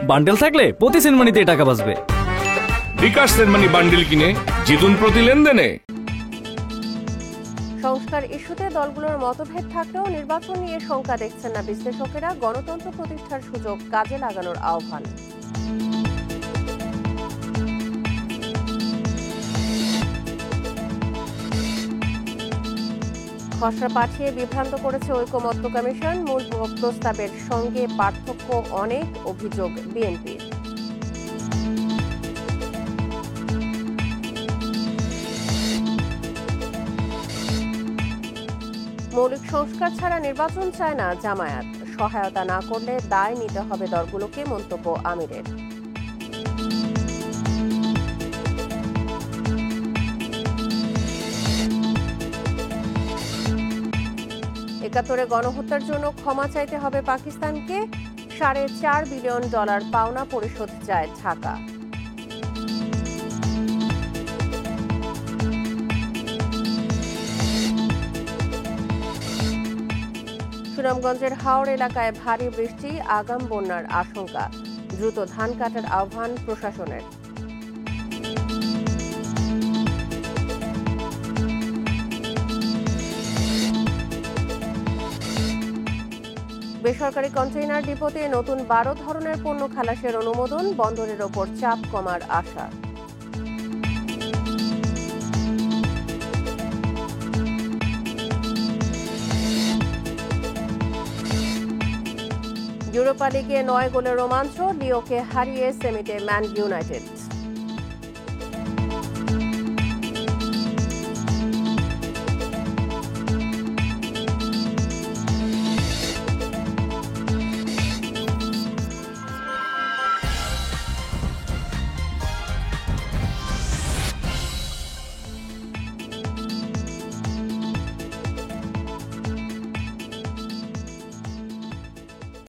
Bundle থাকলে প্রতি সেনমানিতে টাকা বাঁচবে। বিকাশ সেনমানি বান্ডেল কিনে জিতুন প্রতি লেনদেনে। সংস্কার ইস্যুতে দলগুলোর মতভেদ থাকলেও নির্বাচন নিয়ে শঙ্কা দেখছেন না বিশ্লেষকেরা। গণতন্ত্র প্রতিষ্ঠার সুযোগ কাজে লাগানোর আহ্বান। খসড়া পাঠিয়ে বিভ্রান্ত করেছে ঐকমত্য কমিশন। মূল প্রস্তাবের সঙ্গে পার্থক্য অনেক, অভিযোগ বিএনপির। মৌলিক সংস্কার ছাড়া নির্বাচন চায় না জামায়াত। সহায়তা না করলে দায় নিতে হবে দলগুলোকে, মন্তব্য আমিরের। একাত্তরে গণহত্যার জন্য ক্ষমা চাইতে হবে পাকিস্তানকে। $4.5 বিলিয়ন পাওনা পরিশোধ চায় ঢাকা। সুনামগঞ্জের হাওড় এলাকায় ভারী বৃষ্টি, আগাম বন্যার আশঙ্কা। দ্রুত ধান কাটার আহ্বান প্রশাসনের। বেসরকারি কন্টেইনার ডিপোতে নতুন 12 ধরনের পণ্য খালাসের অনুমোদন। বন্দরের ওপর চাপ কমার আশা। ইউরোপা লিগে 9 গোলের রোমাঞ্চ। লিওকে হারিয়ে সেমিতে ম্যান ইউনাইটেড।